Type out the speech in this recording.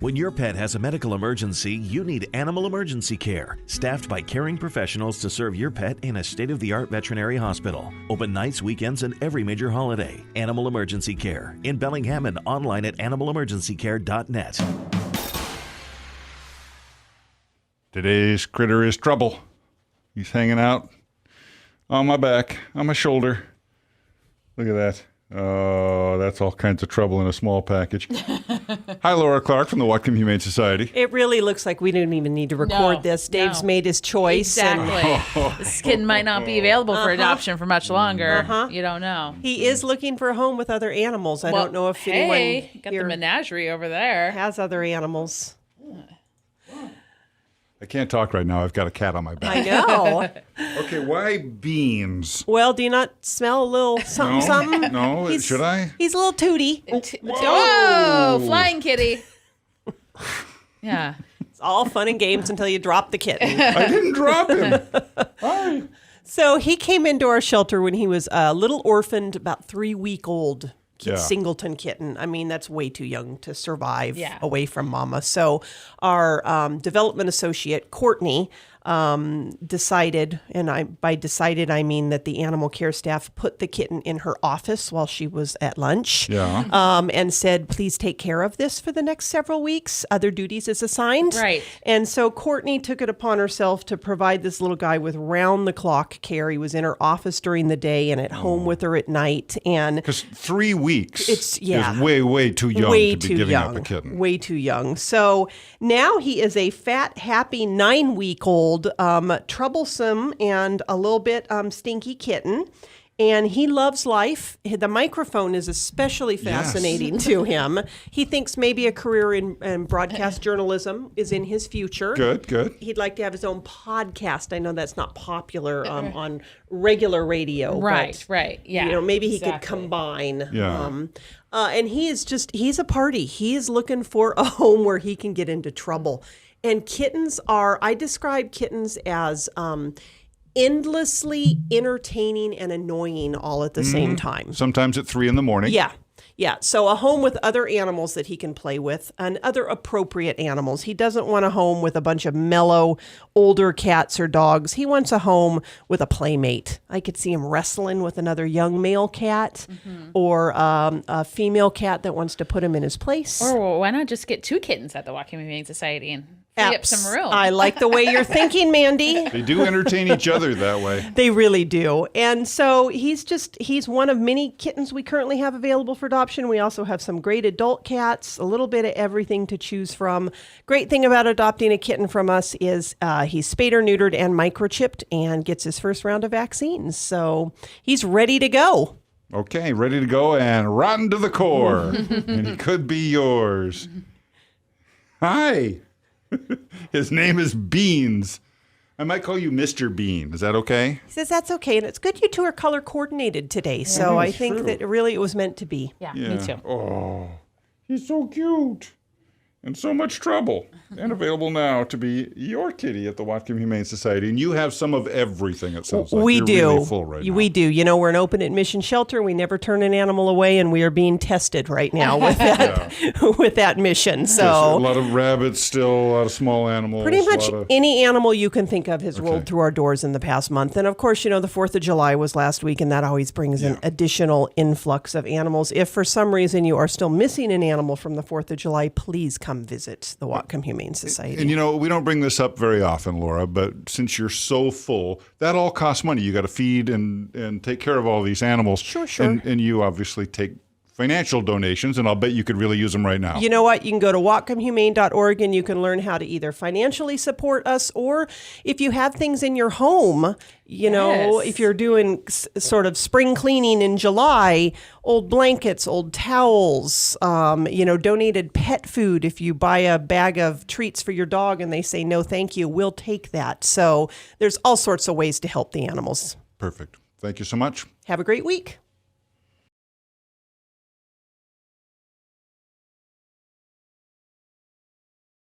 When your pet has a medical emergency, you need Animal Emergency Care, staffed by caring professionals to serve your pet in a state-of-the-art veterinary hospital. Open nights, weekends, and every major holiday. Animal Emergency Care in Bellingham and online at animalemergencycare.net. Today's critter is Trouble. He's hanging out on my back, on my shoulder. Look at that. Oh, that's all kinds of trouble in a small package. Hi, Laura Clark from the Whatcom Humane Society. It really looks like we didn't even need to record this. Dave's made his choice. Exactly. This kitten might not be available for adoption for much longer. You don't know. He is looking for a home with other animals. I don't know if anyone got the menagerie over there. Has other animals. I can't talk right now. I've got a cat on my back. I know. Okay, why beans? Well, do you not smell a little something? No, should I? He's a little tooty. Whoa, flying kitty. Yeah. It's all fun and games until you drop the kitten. I didn't drop him. Hi. So he came into our shelter when he was a little orphaned, about 3-week-old. Singleton kitten. I mean, that's way too young to survive away from mama. So our development associate, Courtney, decided, and by decided, I mean that the animal care staff put the kitten in her office while she was at lunch and said, please take care of this for the next several weeks. Other duties is assigned. Right. And so Courtney took it upon herself to provide this little guy with round-the-clock care. He was in her office during the day and at home with her at night. And because 3 weeks is way, way too young to be giving up a kitten. Way too young. So now he is a fat, happy 9-week-old, troublesome and a little bit stinky kitten. And he loves life. The microphone is especially fascinating to him. He thinks maybe a career in broadcast journalism is in his future. Good. He'd like to have his own podcast. I know that's not popular on regular radio. Right. Yeah. You know, maybe he could combine. Yeah. And he's a party. He is looking for a home where he can get into trouble. And I describe kittens as endlessly entertaining and annoying all at the same time. Sometimes at 3 a.m. Yeah. So a home with other animals that he can play with and other appropriate animals. He doesn't want a home with a bunch of mellow, older cats or dogs. He wants a home with a playmate. I could see him wrestling with another young male cat or a female cat that wants to put him in his place. Or why not just get 2 kittens at the Whatcom Humane Society and free up some room? I like the way you're thinking, Mandy. They do entertain each other that way. They really do. And so he's one of many kittens we currently have available for adoption. We also have some great adult cats, a little bit of everything to choose from. Great thing about adopting a kitten from us is he's spayed or neutered and microchipped and gets his first round of vaccines. So he's ready to go. Okay, ready to go and rotten to the core. And he could be yours. Hi. His name is Beans. I might call you Mr. Bean. Is that okay? He says that's okay. And it's good you two are color coordinated today. So I think that really it was meant to be. Yeah, me too. Oh, he's so cute. And so much trouble. And available now to be your kitty at the Whatcom Humane Society. And you have some of everything, it sounds like. We You're do. Really full right now. We do. You know, we're an open admission shelter. We never turn an animal away, and we are being tested right now with that with that mission. So yes, a lot of rabbits still, a lot of small animals. Pretty much any animal you can think of has rolled through our doors in the past month. And of course, you know, the 4th of July was last week, and that always brings an additional influx of animals. If for some reason you are still missing an animal from the 4th of July, please come visit the Whatcom Humane Society. And you know, we don't bring this up very often, Laura, but since you're so full, that all costs money. You got to feed and take care of all these animals. Sure. And you obviously take financial donations, and I'll bet you could really use them right now. You know what? You can go to whatcomhumane.org and you can learn how to either financially support us, or if you have things in your home, you know, if you're doing sort of spring cleaning in July, old blankets, old towels, you know, donated pet food. If you buy a bag of treats for your dog and they say, no, thank you, we'll take that. So there's all sorts of ways to help the animals. Perfect. Thank you so much. Have a great week.